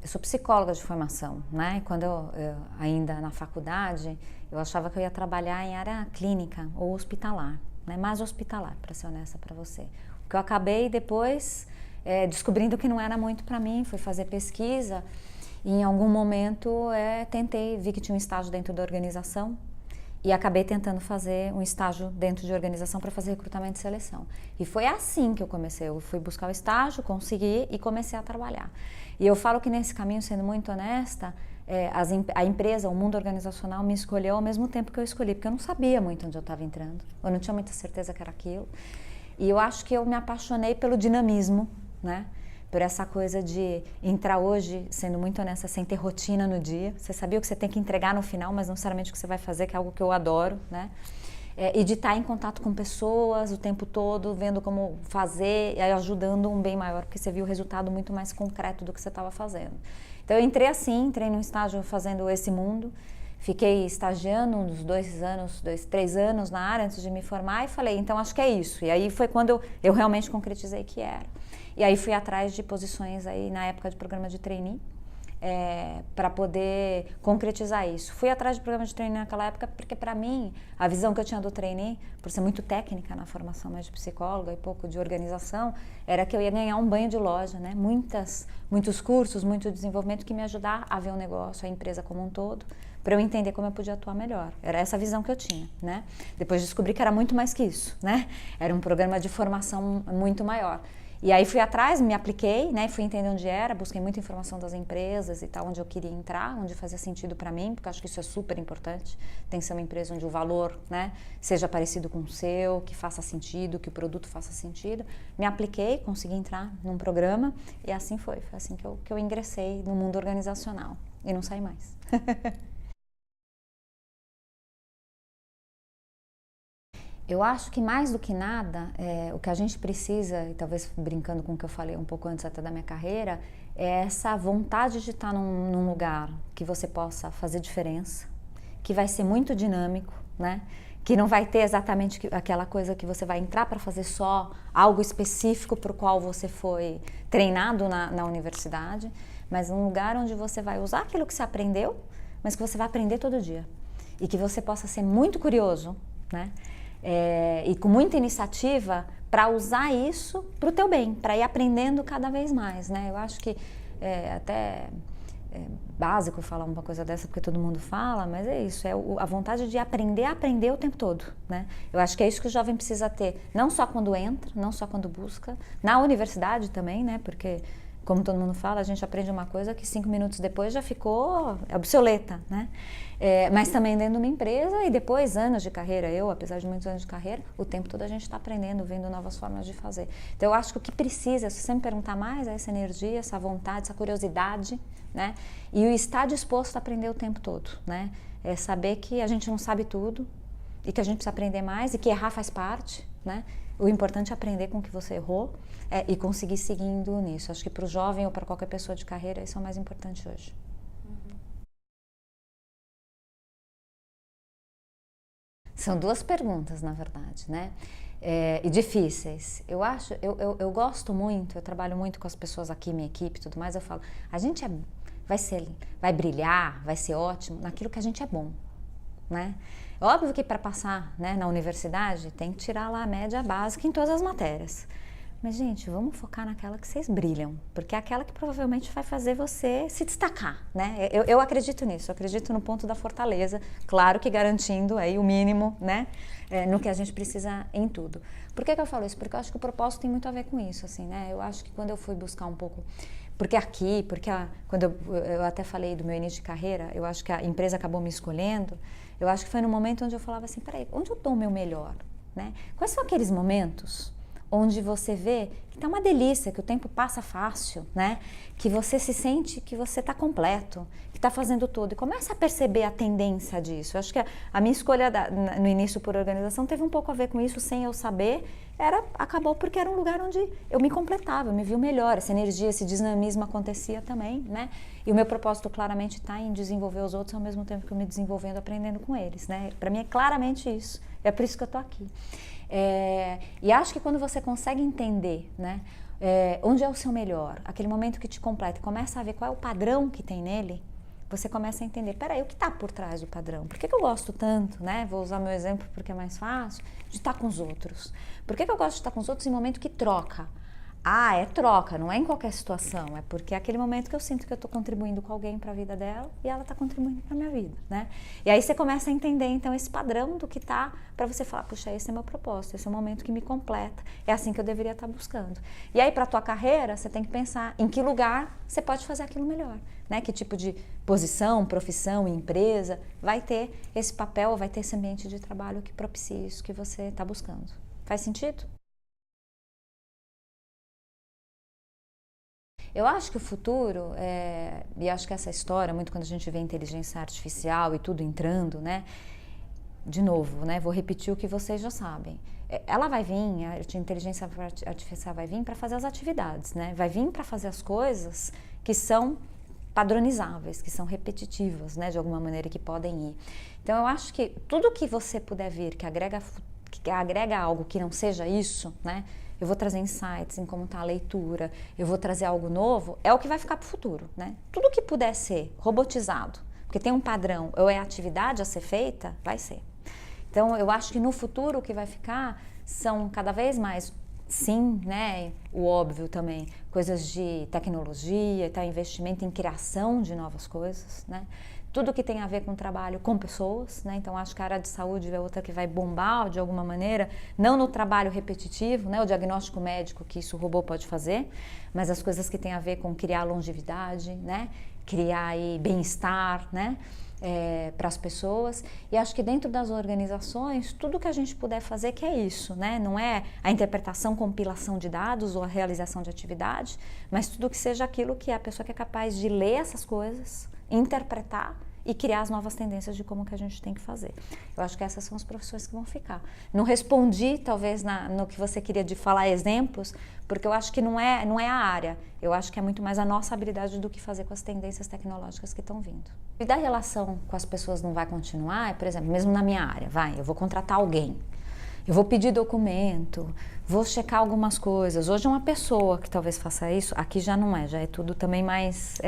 eu sou psicóloga de formação, né? E quando eu ainda na faculdade, eu achava que eu ia trabalhar em área clínica ou hospitalar, né? Mais hospitalar, para ser honesta para você. O que eu acabei depois descobrindo que não era muito para mim, fui fazer pesquisa e em algum momento tentei, vi que tinha um estágio dentro da organização e acabei tentando fazer um estágio dentro de organização para fazer recrutamento e seleção. E foi assim que eu comecei, eu fui buscar o estágio, consegui e comecei a trabalhar. E eu falo que nesse caminho, sendo muito honesta, a empresa, o mundo organizacional me escolheu ao mesmo tempo que eu escolhi, porque eu não sabia muito onde eu estava entrando, eu não tinha muita certeza que era aquilo. E eu acho que eu me apaixonei pelo dinamismo, né? Por essa coisa de entrar hoje, sendo muito honesta, sem ter rotina no dia. Você sabia o que você tem que entregar no final, mas não necessariamente o que você vai fazer, que é algo que eu adoro, né? E de estar em contato com pessoas o tempo todo, vendo como fazer e ajudando um bem maior, porque você viu o resultado muito mais concreto do que você estava fazendo. Então eu entrei assim, entrei num estágio fazendo esse mundo, fiquei estagiando uns 3 anos na área antes de me formar e falei, então acho que é isso. E aí foi quando eu realmente concretizei que era. E aí fui atrás de posições aí na época de programa de trainee, para poder concretizar isso. Fui atrás de programa de trainee naquela época porque para mim, a visão que eu tinha do trainee, por ser muito técnica na formação mais de psicóloga e pouco de organização, era que eu ia ganhar um banho de loja, né? Muitos cursos, muito desenvolvimento que me ajudar a ver o negócio, a empresa como um todo, para eu entender como eu podia atuar melhor. Era essa a visão que eu tinha, né? Depois descobri que era muito mais que isso, né? Era um programa de formação muito maior. E aí fui atrás, me apliquei, né, fui entender onde era, busquei muita informação das empresas e tal, onde eu queria entrar, onde fazia sentido para mim, porque eu acho que isso é super importante. Tem que ser uma empresa onde o valor, né, seja parecido com o seu, que faça sentido, que o produto faça sentido. Me apliquei, consegui entrar num programa e assim foi assim que eu ingressei no mundo organizacional e não saí mais. Eu acho que mais do que nada, o que a gente precisa, e talvez brincando com o que eu falei um pouco antes até da minha carreira, é essa vontade de estar num lugar que você possa fazer diferença, que vai ser muito dinâmico, né? Que não vai ter exatamente aquela coisa que você vai entrar para fazer só algo específico para o qual você foi treinado na universidade, mas um lugar onde você vai usar aquilo que você aprendeu, mas que você vai aprender todo dia. E que você possa ser muito curioso, né? E com muita iniciativa para usar isso para o teu bem, para ir aprendendo cada vez mais, né? Eu acho que até básico falar uma coisa dessa porque todo mundo fala, mas é isso, a vontade de aprender a aprender o tempo todo, né? Eu acho que é isso que o jovem precisa ter, não só quando entra, não só quando busca, na universidade também, né? Porque como todo mundo fala, a gente aprende uma coisa que 5 minutos depois já ficou obsoleta, né? Mas também dentro de uma empresa e depois anos de carreira. Eu, apesar de muitos anos de carreira, o tempo todo a gente está aprendendo, vendo novas formas de fazer. Então eu acho que o que precisa, se você me perguntar mais, é essa energia, essa vontade, essa curiosidade, né? E o estar disposto a aprender o tempo todo, né? É saber que a gente não sabe tudo e que a gente precisa aprender mais e que errar faz parte, né? O importante é aprender com o que você errou e conseguir seguindo nisso. Acho que para o jovem ou para qualquer pessoa de carreira, isso é o mais importante hoje. São 2 perguntas, na verdade, né? E difíceis. Eu gosto muito, eu trabalho muito com as pessoas aqui, minha equipe e tudo mais, eu falo, a gente vai brilhar, vai ser ótimo naquilo que a gente é bom, né? Óbvio que para passar, né, na universidade tem que tirar lá a média básica em todas as matérias. Mas, gente, vamos focar naquela que vocês brilham, porque é aquela que provavelmente vai fazer você se destacar, né? Eu acredito nisso, eu acredito no ponto da fortaleza, claro que garantindo aí o mínimo, né, no que a gente precisa em tudo. Por que eu falo isso? Porque eu acho que o propósito tem muito a ver com isso, assim, né? Eu acho que quando eu fui buscar um pouco, quando eu até falei do meu início de carreira, eu acho que a empresa acabou me escolhendo, eu acho que foi no momento onde eu falava assim, peraí, onde eu dou o meu melhor, né? Quais são aqueles momentos onde você vê que tá uma delícia, que o tempo passa fácil, né? Que você se sente que você está completo, que está fazendo tudo. E começa a perceber a tendência disso. Eu acho que a minha escolha no início por organização teve um pouco a ver com isso, sem eu saber. Acabou porque era um lugar onde eu me completava, eu me vi melhor, essa energia, esse dinamismo acontecia também, né? E o meu propósito claramente está em desenvolver os outros ao mesmo tempo que eu me desenvolvendo, aprendendo com eles, né? Para mim é claramente isso. É por isso que eu estou aqui. E acho que quando você consegue entender, né, onde é o seu melhor, aquele momento que te completa, começa a ver qual é o padrão que tem nele, você começa a entender, peraí, o que está por trás do padrão? Por que eu gosto tanto, né? Vou usar meu exemplo porque é mais fácil, de estar com os outros. Por que eu gosto de estar com os outros em momento que troca? Ah, é troca, não é em qualquer situação, é porque é aquele momento que eu sinto que eu estou contribuindo com alguém para a vida dela e ela está contribuindo para a minha vida, né? E aí você começa a entender, então, esse padrão do que tá, para você falar, puxa, esse é meu propósito, esse é o momento que me completa, é assim que eu deveria estar buscando. E aí, para a tua carreira, você tem que pensar em que lugar você pode fazer aquilo melhor, né? Que tipo de posição, profissão, empresa vai ter esse papel, vai ter esse ambiente de trabalho que propicie isso que você está buscando. Faz sentido? Eu acho que o futuro, e acho que essa história, muito quando a gente vê inteligência artificial e tudo entrando, né? De novo, né? Vou repetir o que vocês já sabem. Ela vai vir, a inteligência artificial vai vir para fazer as atividades, né? Vai vir para fazer as coisas que são padronizáveis, que são repetitivas, né? De alguma maneira, que podem ir. Então, eu acho que tudo que você puder vir que agrega algo que não seja isso, né? Eu vou trazer insights em como está a leitura, eu vou trazer algo novo, é o que vai ficar para o futuro, né? Tudo que puder ser robotizado, porque tem um padrão, ou é atividade a ser feita, vai ser. Então, eu acho que no futuro o que vai ficar são cada vez mais, sim, né? O óbvio também, coisas de tecnologia, tá? Investimento em criação de novas coisas, né? Tudo que tem a ver com trabalho com pessoas, né? Então acho que a área de saúde é outra que vai bombar de alguma maneira, não no trabalho repetitivo, né? O diagnóstico médico que isso o robô pode fazer, mas as coisas que tem a ver com criar longevidade, né? Criar aí bem-estar, né? Para as pessoas. E acho que dentro das organizações, tudo que a gente puder fazer que é isso, né? Não é a interpretação, compilação de dados ou a realização de atividade, mas tudo que seja aquilo que a pessoa que é capaz de ler essas coisas, interpretar e criar as novas tendências de como que a gente tem que fazer. Eu acho que essas são as profissões que vão ficar. Não respondi, talvez, no que você queria de falar exemplos, porque eu acho que não é a área. Eu acho que é muito mais a nossa habilidade do que fazer com as tendências tecnológicas que estão vindo. E da relação com as pessoas não vai continuar, por exemplo, mesmo na minha área, eu vou contratar alguém. Eu vou pedir documento, vou checar algumas coisas. Hoje uma pessoa que talvez faça isso, aqui já não é, já é tudo também mais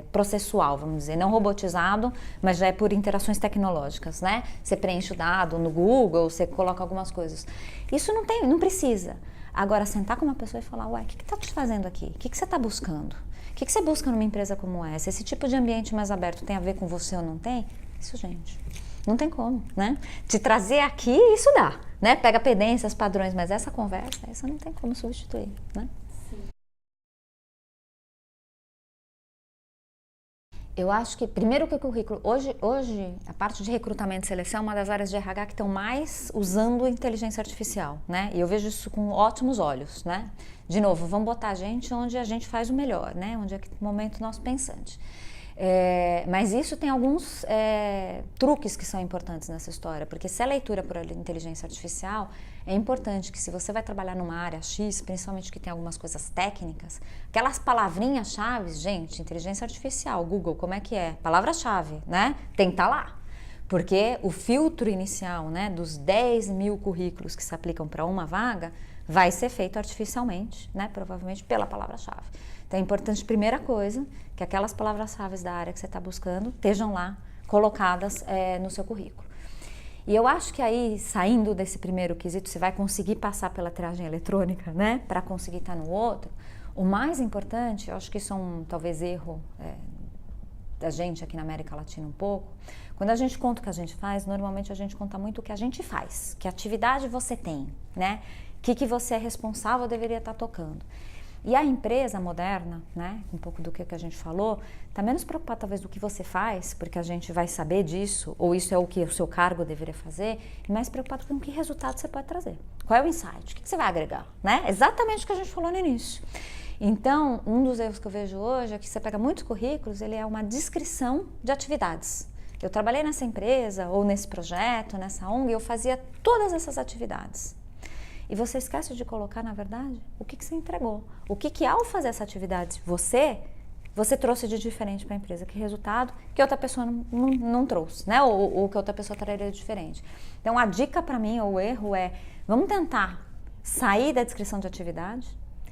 processual, vamos dizer, não robotizado, mas já é por interações tecnológicas, né? Você preenche o dado no Google, você coloca algumas coisas. Isso não precisa. Agora, sentar com uma pessoa e falar, ué, o que está te fazendo aqui? O que você está buscando? O que você busca numa empresa como essa? Esse tipo de ambiente mais aberto tem a ver com você ou não tem? Isso, gente, não tem como, né? Te trazer aqui, isso dá, né? Pega pendências, padrões, mas essa conversa, essa não tem como substituir, né? Sim. Eu acho que, primeiro que o currículo, hoje a parte de recrutamento e seleção é uma das áreas de RH que estão mais usando inteligência artificial, né? E eu vejo isso com ótimos olhos, né? De novo, vamos botar a gente onde a gente faz o melhor, né? Onde é o momento nosso pensante. Mas isso tem alguns truques que são importantes nessa história, porque se é leitura por inteligência artificial, é importante que se você vai trabalhar numa área X, principalmente que tem algumas coisas técnicas, aquelas palavrinhas-chave, gente, inteligência artificial, Google, como é que é? Palavra-chave, né? Tem que estar lá. Porque o filtro inicial, né, dos 10 mil currículos que se aplicam para uma vaga, vai ser feito artificialmente, né, provavelmente pela palavra-chave. Então é importante, primeira coisa, que aquelas palavras-chave da área que você está buscando estejam lá, colocadas no seu currículo. E eu acho que aí, saindo desse primeiro quesito, você vai conseguir passar pela triagem eletrônica, né, para conseguir estar no outro. O mais importante, eu acho que isso é talvez erro da gente aqui na América Latina um pouco. Quando a gente conta o que a gente faz, normalmente a gente conta muito o que a gente faz, que atividade você tem, né, que você é responsável, deveria estar tocando. E a empresa moderna, né, um pouco do que a gente falou, está menos preocupada talvez do que você faz, porque a gente vai saber disso, ou isso é o que o seu cargo deveria fazer, e mais preocupado com que resultado você pode trazer. Qual é o insight? O que você vai agregar? Né? Exatamente o que a gente falou no início. Então, um dos erros que eu vejo hoje é que você pega muitos currículos, ele é uma descrição de atividades. Eu trabalhei nessa empresa, ou nesse projeto, nessa ONG, eu fazia todas essas atividades. E você esquece de colocar, na verdade, o que você entregou. O que ao fazer essa atividade, você você trouxe de diferente para a empresa? Que resultado que outra pessoa não trouxe, né? Ou que outra pessoa traria de diferente. Então, a dica para mim, ou o erro é, vamos tentar sair da descrição de atividade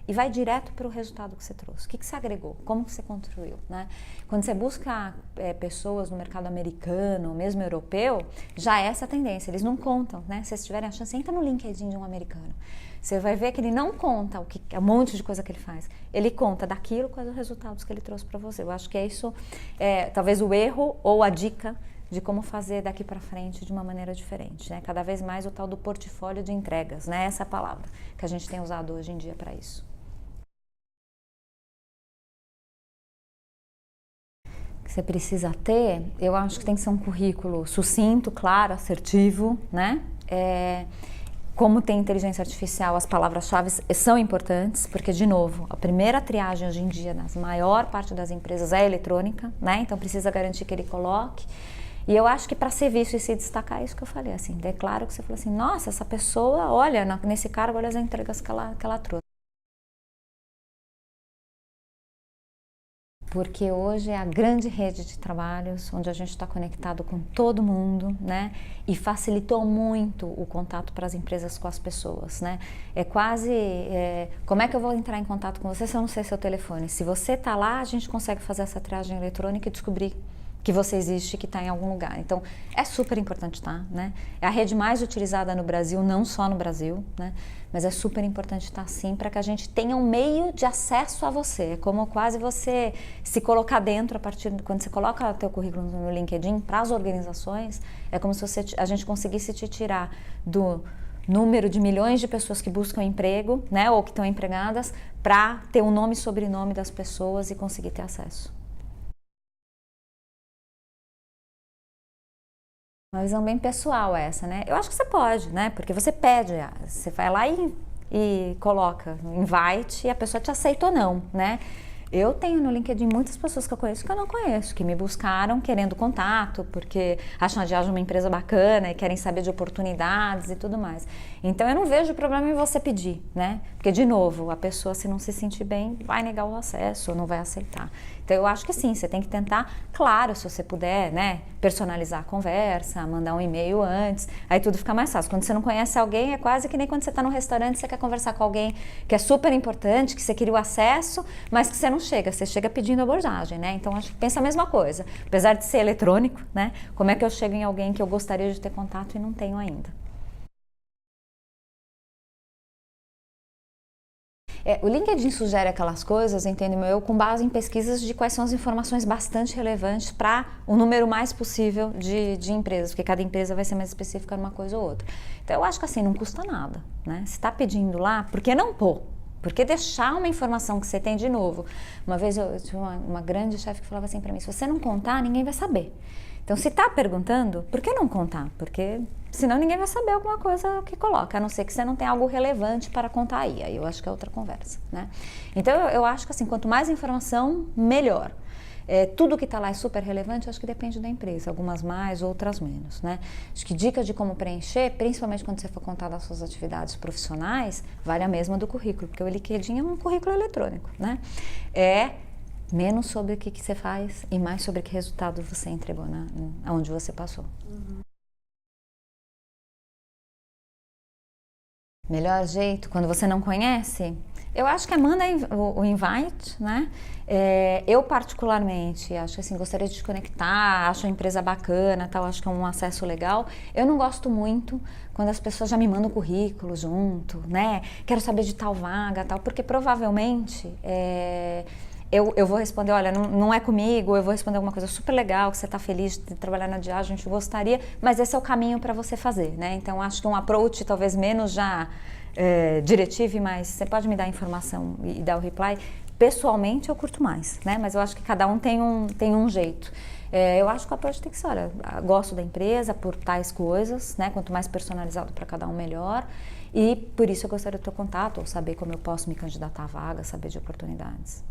e vai direto para o resultado que você trouxe. O que você agregou? Como que você construiu, né? Quando você busca pessoas no mercado americano, mesmo europeu, já é essa tendência. Eles não contam, né? Se vocês tiverem a chance, entra no LinkedIn de um americano. Você vai ver que ele não conta um monte de coisa que ele faz. Ele conta daquilo quais os resultados que ele trouxe para você. Eu acho que é isso, talvez o erro ou a dica de como fazer daqui para frente de uma maneira diferente, né? Cada vez mais o tal do portfólio de entregas, né? Essa é a palavra que a gente tem usado hoje em dia para isso. Que você precisa ter, eu acho que tem que ser um currículo sucinto, claro, assertivo, né? Como tem inteligência artificial, as palavras-chave são importantes, porque, de novo, a primeira triagem hoje em dia, na maior parte das empresas, é eletrônica, né? Então precisa garantir que ele coloque. E eu acho que para ser visto e se destacar, é isso que eu falei, assim, é claro que você falou assim, nossa, essa pessoa, olha, nesse cargo, olha as entregas que ela trouxe. Porque hoje é a grande rede de trabalhos, onde a gente está conectado com todo mundo, né? E facilitou muito o contato para as empresas com as pessoas, né? É quase, como é que eu vou entrar em contato com você se eu não sei seu telefone? Se você está lá, a gente consegue fazer essa triagem eletrônica e descobrir que você existe, que está em algum lugar. Então, é super importante estar, né? É a rede mais utilizada no Brasil, não só no Brasil, né? Mas é super importante estar sim, para que a gente tenha um meio de acesso a você. É como quase você se colocar dentro, quando você coloca o teu currículo no LinkedIn, para as organizações, é como se a gente conseguisse te tirar do número de milhões de pessoas que buscam emprego, né? Ou que estão empregadas, para ter o nome e sobrenome das pessoas e conseguir ter acesso. Uma visão bem pessoal essa, né? Eu acho que você pode, né? Porque você pede, você vai lá e coloca invite e a pessoa te aceita ou não, né? Eu tenho no LinkedIn muitas pessoas que eu conheço que eu não conheço, que me buscaram querendo contato, porque acham a Diage uma empresa bacana e querem saber de oportunidades e tudo mais. Então eu não vejo problema em você pedir, né? Porque, de novo, a pessoa, se não se sentir bem, vai negar o acesso ou não vai aceitar. Então eu acho que sim, você tem que tentar, claro, se você puder, né? Personalizar a conversa, mandar um e-mail antes, aí tudo fica mais fácil. Quando você não conhece alguém, é quase que nem quando você está num restaurante, você quer conversar com alguém que é super importante, que você queria o acesso, mas que você não chega, você chega pedindo abordagem, né? Então, acho que pensa a mesma coisa. Apesar de ser eletrônico, né? Como é que eu chego em alguém que eu gostaria de ter contato e não tenho ainda? O LinkedIn sugere aquelas coisas, entende eu, com base em pesquisas de quais são as informações bastante relevantes para o número mais possível de empresas, porque cada empresa vai ser mais específica numa coisa ou outra. Então, eu acho que assim, não custa nada, né? Se está pedindo lá, por que não pôr? Porque deixar uma informação que você tem de novo. Uma vez eu tive uma grande chefe que falava assim para mim, se você não contar, ninguém vai saber. Então, se está perguntando, por que não contar? Porque senão ninguém vai saber alguma coisa que coloca, a não ser que você não tenha algo relevante para contar aí eu acho que é outra conversa, né? Então, eu acho que assim, quanto mais informação, melhor. Tudo que está lá é super relevante, acho que depende da empresa, algumas mais, outras menos, né? Acho que dica de como preencher, principalmente quando você for contar das suas atividades profissionais, vale a mesma do currículo, porque o LinkedIn é um currículo eletrônico, né? Menos sobre o que você faz e mais sobre que resultado você entregou onde você passou. Melhor jeito, quando você não conhece, eu acho que manda o invite, né? Eu particularmente, acho que assim, gostaria de te conectar, acho a empresa bacana, tal, acho que é um acesso legal. Eu não gosto muito quando as pessoas já me mandam o currículo junto, né? Quero saber de tal vaga, tal, porque provavelmente eu vou responder, olha, não é comigo, eu vou responder alguma coisa super legal, que você está feliz de trabalhar na Diage, a gente gostaria, mas esse é o caminho para você fazer, né? Então, acho que um approach talvez menos já diretivo, mas você pode me dar informação e dar o reply. Pessoalmente, eu curto mais, né? Mas eu acho que cada um tem um jeito. Eu acho que o approach tem que ser, olha, gosto da empresa por tais coisas, né? Quanto mais personalizado para cada um, melhor. E por isso eu gostaria do teu contato, ou saber como eu posso me candidatar à vaga, saber de oportunidades.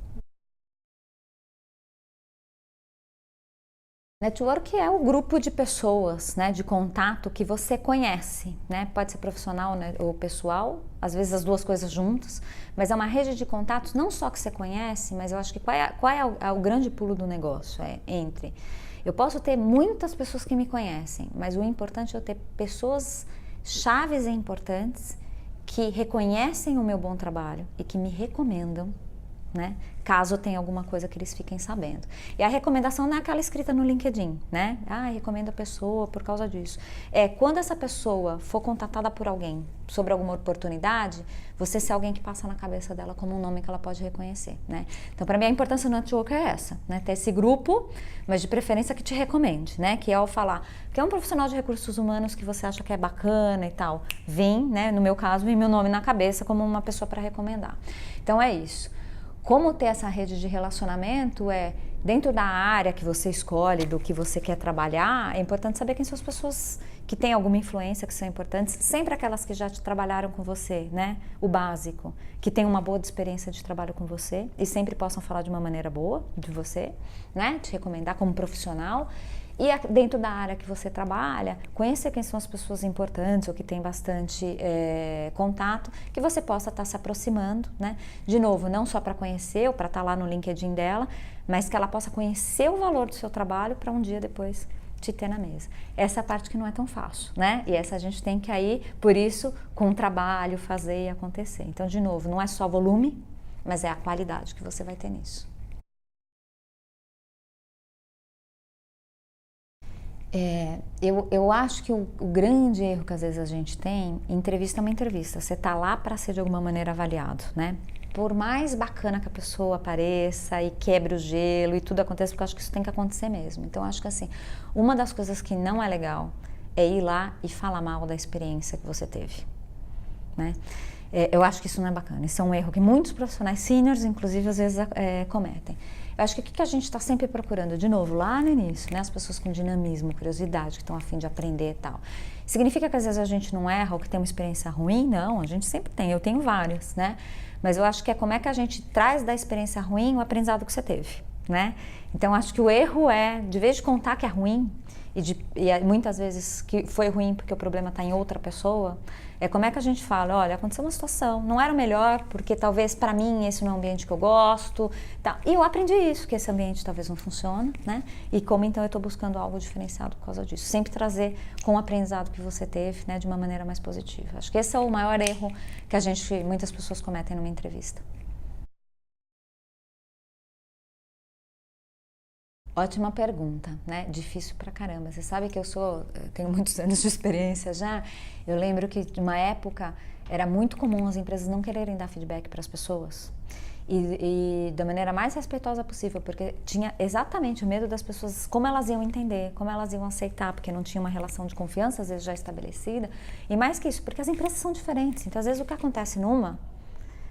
Network é o grupo de pessoas, né, de contato que você conhece, né? Pode ser profissional, né, ou pessoal, às vezes as duas coisas juntas, mas é uma rede de contatos não só que você conhece, mas eu acho que qual é o grande pulo do negócio? É entre eu posso ter muitas pessoas que me conhecem, mas o importante é eu ter pessoas chaves e importantes que reconhecem o meu bom trabalho e que me recomendam, né? Caso tenha alguma coisa que eles fiquem sabendo. E a recomendação não é aquela escrita no LinkedIn, né? Recomendo a pessoa por causa disso. É quando essa pessoa for contatada por alguém sobre alguma oportunidade, você ser alguém que passa na cabeça dela como um nome que ela pode reconhecer, né? Então, para mim, a importância do network é essa, né? Ter esse grupo, mas de preferência que te recomende, né? Que é ao falar que é um profissional de recursos humanos que você acha que é bacana e tal, vem, né? No meu caso, vem meu nome na cabeça como uma pessoa para recomendar. Então, é isso. Como ter essa rede de relacionamento é, dentro da área que você escolhe, do que você quer trabalhar, é importante saber quem são as pessoas que têm alguma influência, que são importantes, sempre aquelas que já te trabalharam com você, né? O básico, que tem uma boa experiência de trabalho com você e sempre possam falar de uma maneira boa de você, né? Te recomendar como profissional. E dentro da área que você trabalha, conhecer quem são as pessoas importantes ou que tem bastante contato, que você possa estar se aproximando, né? De novo, não só para conhecer ou para estar lá no LinkedIn dela, mas que ela possa conhecer o valor do seu trabalho para um dia depois te ter na mesa. Essa é a parte que não é tão fácil, né? E essa a gente tem que aí, por isso, com o trabalho, fazer e acontecer. Então, de novo, não é só volume, mas é a qualidade que você vai ter nisso. Eu acho que o grande erro que às vezes a gente tem, entrevista é uma entrevista, você tá lá para ser de alguma maneira avaliado, né? Por mais bacana que a pessoa apareça e quebre o gelo e tudo aconteça, porque eu acho que isso tem que acontecer mesmo. Então, eu acho que assim, uma das coisas que não é legal é ir lá e falar mal da experiência que você teve, né? Eu acho que isso não é bacana, isso é um erro que muitos profissionais seniors, inclusive, às vezes cometem. Eu acho que o que a gente está sempre procurando, de novo, lá no início, né? As pessoas com dinamismo, curiosidade, que estão a fim de aprender e tal. Significa que às vezes a gente não erra ou que tem uma experiência ruim? Não, a gente sempre tem, eu tenho várias, né? Mas eu acho que é como é que a gente traz da experiência ruim o aprendizado que você teve, né? Então, acho que o erro é, de vez de contar que é ruim, e muitas vezes que foi ruim porque o problema está em outra pessoa, é como é que a gente fala, olha, aconteceu uma situação, não era o melhor, porque talvez para mim esse não é um ambiente que eu gosto, tá. E eu aprendi isso, que esse ambiente talvez não funcione, né? E como então eu estou buscando algo diferenciado por causa disso. Sempre trazer com o aprendizado que você teve, né, de uma maneira mais positiva. Acho que esse é o maior erro que muitas pessoas cometem numa entrevista. Ótima pergunta, né? Difícil pra caramba. Você sabe que eu tenho muitos anos de experiência já. Eu lembro que de uma época era muito comum as empresas não quererem dar feedback para as pessoas. E da maneira mais respeitosa possível, porque tinha exatamente o medo das pessoas, como elas iam entender, como elas iam aceitar, porque não tinha uma relação de confiança, às vezes já estabelecida. E mais que isso, porque as empresas são diferentes. Então, às vezes, o que acontece numa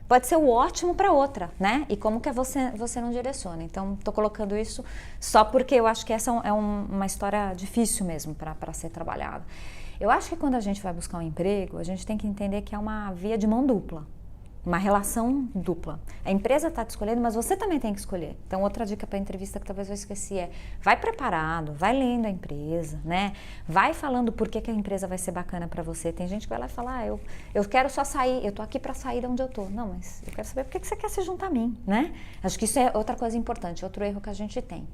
pode ser o ótimo para outra, né? E como que você não direciona. Então, estou colocando isso só porque eu acho que essa é uma história difícil mesmo para ser trabalhada. Eu acho que quando a gente vai buscar um emprego, a gente tem que entender que é uma via de mão dupla. Uma relação dupla. A empresa está te escolhendo, mas você também tem que escolher. Então, outra dica para a entrevista que talvez eu esqueci é: vai preparado, vai lendo a empresa, né? Vai falando por que a empresa vai ser bacana para você. Tem gente que vai lá e fala: eu quero só sair, eu tô aqui para sair de onde eu tô. Não, mas eu quero saber por que você quer se juntar a mim, né? Acho que isso é outra coisa importante, outro erro que a gente tem.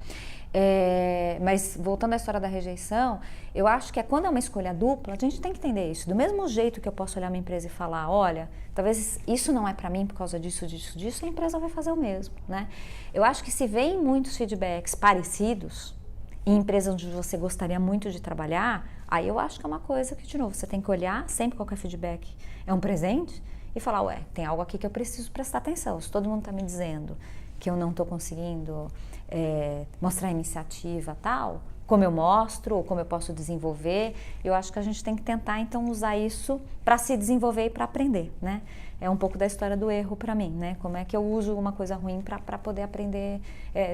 Mas voltando à história da rejeição, eu acho que quando é uma escolha dupla, a gente tem que entender isso. Do mesmo jeito que eu posso olhar minha empresa e falar: olha, talvez isso não é para mim por causa disso, a empresa vai fazer o mesmo, né? Eu acho que se vem muitos feedbacks parecidos em empresas onde você gostaria muito de trabalhar, aí eu acho que é uma coisa que, de novo, você tem que olhar sempre qualquer feedback é um presente e falar: ué, tem algo aqui que eu preciso prestar atenção. Se todo mundo está me dizendo que eu não estou conseguindo mostrar iniciativa tal, como eu mostro ou como eu posso desenvolver, eu acho que a gente tem que tentar então usar isso para se desenvolver e para aprender, né? É um pouco da história do erro para mim, né? Como é que eu uso uma coisa ruim para poder aprender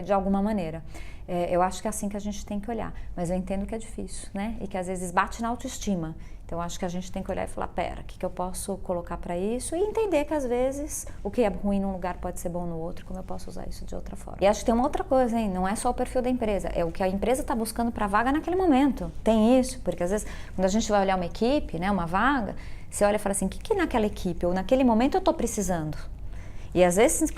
de alguma maneira. Eu acho que é assim que a gente tem que olhar, mas eu entendo que é difícil, né? E que às vezes bate na autoestima. Então acho que a gente tem que olhar e falar, pera, o que eu posso colocar para isso? E entender que às vezes o que é ruim num lugar pode ser bom no outro, como eu posso usar isso de outra forma. E acho que tem uma outra coisa, hein? Não é só o perfil da empresa, é o que a empresa está buscando para a vaga naquele momento. Tem isso, porque às vezes quando a gente vai olhar uma equipe, né, uma vaga, você olha e fala assim, o que naquela equipe ou naquele momento eu estou precisando? E às vezes,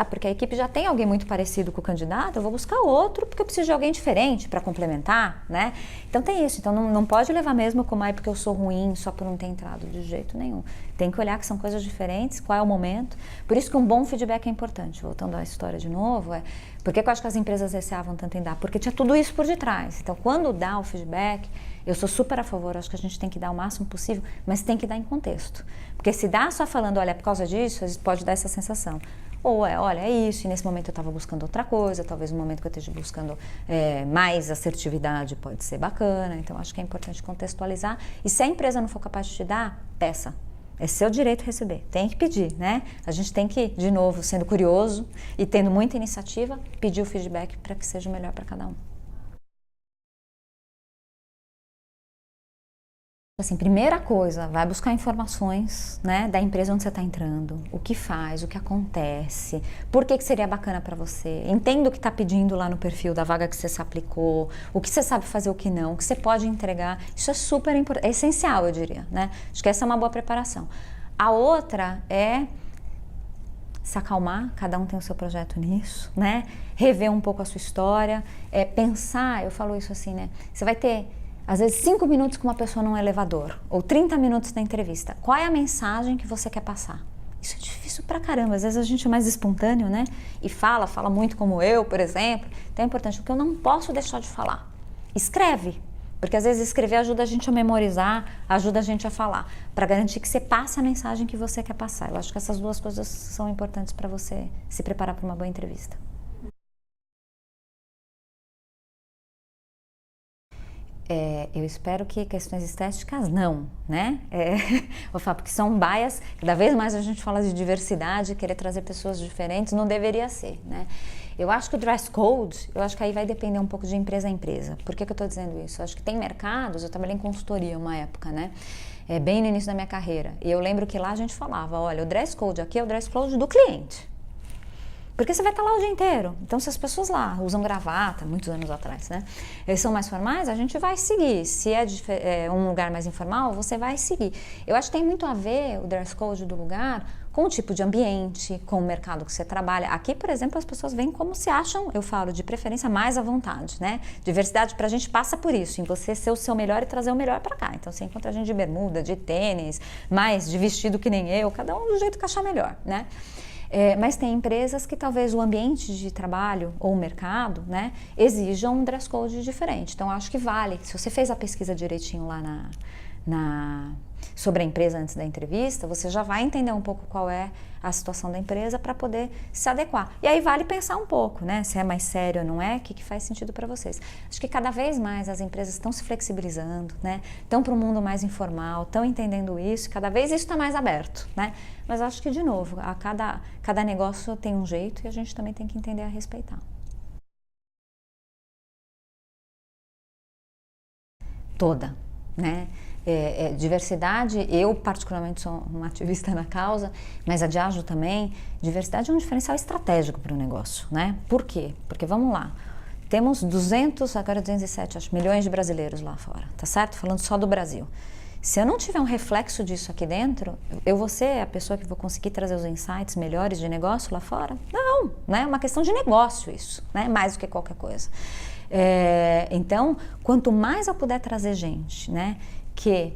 porque a equipe já tem alguém muito parecido com o candidato, eu vou buscar outro porque eu preciso de alguém diferente para complementar, né? Então tem isso, então não pode levar mesmo como porque eu sou ruim só por não ter entrado, de jeito nenhum. Tem que olhar que são coisas diferentes, qual é o momento. Por isso que um bom feedback é importante. Voltando à história de novo, por que eu acho que as empresas receavam tanto em dar? Porque tinha tudo isso por detrás. Então quando dá o feedback, eu sou super a favor, acho que a gente tem que dar o máximo possível, mas tem que dar em contexto. Porque se dá só falando, olha, é por causa disso, pode dar essa sensação. Ou olha, é isso, e nesse momento eu estava buscando outra coisa, talvez no momento que eu esteja buscando mais assertividade pode ser bacana. Então acho que é importante contextualizar. E se a empresa não for capaz de te dar, peça. É seu direito receber, tem que pedir, né? A gente tem que, de novo, sendo curioso e tendo muita iniciativa, pedir o feedback para que seja o melhor para cada um. Assim, primeira coisa, vai buscar informações, né, da empresa onde você está entrando, o que faz, o que acontece, por que seria bacana para você, entenda o que está pedindo lá no perfil da vaga que você se aplicou, o que você sabe fazer, o que não, o que você pode entregar, isso é super importante, é essencial, eu diria, né, acho que essa é uma boa preparação. A outra é se acalmar, cada um tem o seu projeto nisso, né, rever um pouco a sua história, pensar, eu falo isso assim, né, você vai ter às vezes 5 minutos com uma pessoa num elevador, ou 30 minutos na entrevista. Qual é a mensagem que você quer passar? Isso é difícil pra caramba, às vezes a gente é mais espontâneo, né? E fala muito como eu, por exemplo. Então é importante, o que eu não posso deixar de falar. Escreve, porque às vezes escrever ajuda a gente a memorizar, ajuda a gente a falar, para garantir que você passe a mensagem que você quer passar. Eu acho que essas duas coisas são importantes para você se preparar para uma boa entrevista. Eu espero que questões estéticas não, né? Vou falar, porque são bias, cada vez mais a gente fala de diversidade, querer trazer pessoas diferentes, não deveria ser, né? Eu acho que o dress code, eu acho que aí vai depender um pouco de empresa a empresa. Por que eu estou dizendo isso? Eu acho que tem mercados, eu trabalhei em consultoria uma época, né? Bem no início da minha carreira. E eu lembro que lá a gente falava, olha, o dress code aqui é o dress code do cliente. Porque você vai estar lá o dia inteiro. Então, se as pessoas lá usam gravata, muitos anos atrás, né? Eles são mais formais, a gente vai seguir. Se é um lugar mais informal, você vai seguir. Eu acho que tem muito a ver o dress code do lugar com o tipo de ambiente, com o mercado que você trabalha. Aqui, por exemplo, as pessoas vêm como se acham, eu falo, de preferência mais à vontade, né? Diversidade pra gente passa por isso, em você ser o seu melhor e trazer o melhor pra cá. Então, você encontra gente de bermuda, de tênis, mais de vestido que nem eu, cada um do jeito que achar melhor, né? Mas tem empresas que talvez o ambiente de trabalho ou o mercado, né, exijam um dress code diferente. Então, acho que vale. Se você fez a pesquisa direitinho lá sobre a empresa antes da entrevista, você já vai entender um pouco qual é a situação da empresa para poder se adequar. E aí vale pensar um pouco, né? Se é mais sério ou não é, o que faz sentido para vocês. Acho que cada vez mais as empresas estão se flexibilizando, né? Estão para um mundo mais informal, estão entendendo isso, cada vez isso está mais aberto, né? Mas acho que, de novo, cada negócio tem um jeito e a gente também tem que entender a respeitar. Toda, né? Diversidade, eu particularmente sou uma ativista na causa, mas a Diageo também, diversidade é um diferencial estratégico para o negócio, né? Por quê? Porque, vamos lá, temos 207 acho, milhões de brasileiros lá fora, tá certo? Falando só do Brasil. Se eu não tiver um reflexo disso aqui dentro, eu vou ser a pessoa que vou conseguir trazer os insights melhores de negócio lá fora? Não, né? É uma questão de negócio isso, né? Mais do que qualquer coisa. Então, quanto mais eu puder trazer gente, né? Que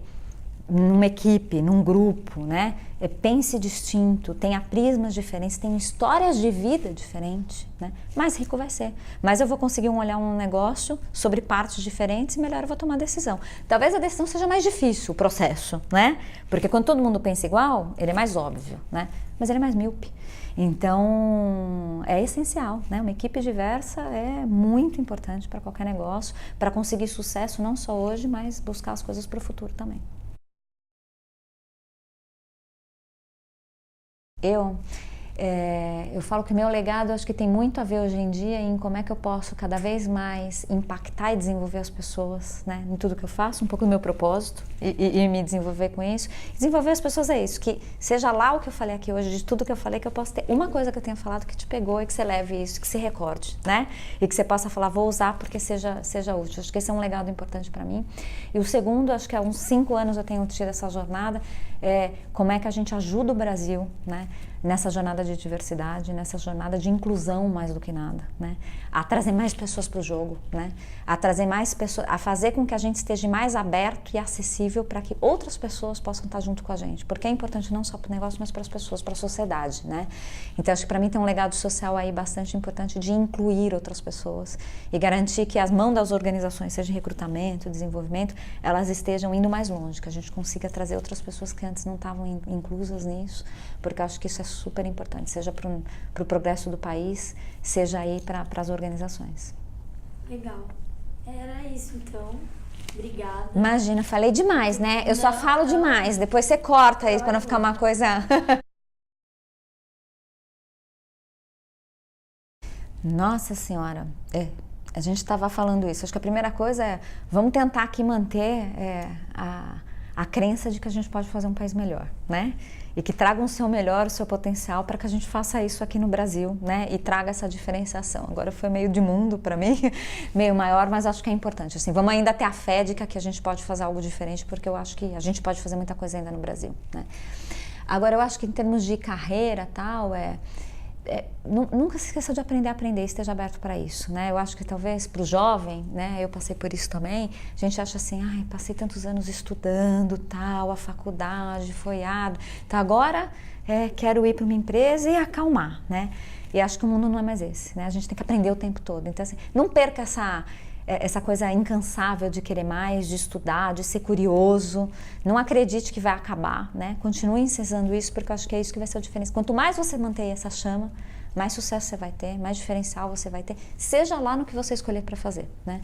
numa equipe, num grupo, né, pense distinto, tenha prismas diferentes, tenha histórias de vida diferentes, né, mais rico vai ser. Mas eu vou conseguir olhar um negócio sobre partes diferentes e melhor eu vou tomar decisão. Talvez a decisão seja mais difícil, o processo, né, porque quando todo mundo pensa igual, ele é mais óbvio, né, mas ele é mais míope. Então, é essencial, né? Uma equipe diversa é muito importante para qualquer negócio, para conseguir sucesso não só hoje, mas buscar as coisas para o futuro também. Eu falo que o meu legado acho que tem muito a ver hoje em dia em como é que eu posso cada vez mais impactar e desenvolver as pessoas, né, em tudo que eu faço, um pouco do meu propósito e me desenvolver com isso. Desenvolver as pessoas é isso, que seja lá o que eu falei aqui hoje, de tudo que eu falei, que eu possa ter uma coisa que eu tenha falado que te pegou e que você leve isso, que se recorde, né, e que você possa falar, vou usar porque seja útil. Acho que esse é um legado importante para mim. E o segundo, acho que há uns 5 anos eu tenho tido essa jornada, como é que a gente ajuda o Brasil, né, nessa jornada de diversidade, nessa jornada de inclusão mais do que nada, né? A trazer mais pessoas para o jogo, né? A trazer mais pessoas, a fazer com que a gente esteja mais aberto e acessível para que outras pessoas possam estar junto com a gente, porque é importante não só para o negócio, mas para as pessoas, para a sociedade, né? Então acho que para mim tem um legado social aí bastante importante de incluir outras pessoas e garantir que as mãos das organizações, seja em recrutamento, desenvolvimento, elas estejam indo mais longe, que a gente consiga trazer outras pessoas que antes não estavam inclusas nisso, porque eu acho que isso é super importante, seja para o progresso do país, seja aí para as organizações. Legal. Era isso, então. Obrigada. Imagina, falei demais, né? Eu só falo demais, depois você corta isso para não ficar uma coisa... Nossa Senhora, a gente estava falando isso. Acho que a primeira coisa é, vamos tentar aqui manter a crença de que a gente pode fazer um país melhor, né? E que traga o seu melhor, o seu potencial para que a gente faça isso aqui no Brasil, né? E traga essa diferenciação. Agora foi meio de mundo para mim, meio maior, mas acho que é importante. Assim, vamos ainda ter a fé de que aqui a gente pode fazer algo diferente, porque eu acho que a gente pode fazer muita coisa ainda no Brasil, né? Agora, eu acho que em termos de carreira, tal, nunca se esqueça de aprender, esteja aberto para isso, né? Eu acho que talvez para o jovem, né? Eu passei por isso também, a gente acha assim, ai, passei tantos anos estudando, tal, a faculdade foi árduo, então agora quero ir para uma empresa e acalmar, né? E acho que o mundo não é mais esse, né? A gente tem que aprender o tempo todo, então assim, não perca essa coisa incansável de querer mais, de estudar, de ser curioso. Não acredite que vai acabar, né? Continue incensando isso, porque eu acho que é isso que vai ser a diferença. Quanto mais você manter essa chama, mais sucesso você vai ter, mais diferencial você vai ter, seja lá no que você escolher para fazer, né?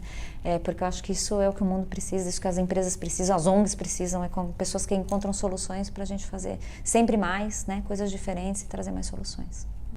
Porque eu acho que isso é o que o mundo precisa, isso que as empresas precisam, as ONGs precisam, com pessoas que encontram soluções para a gente fazer sempre mais, né? Coisas diferentes e trazer mais soluções.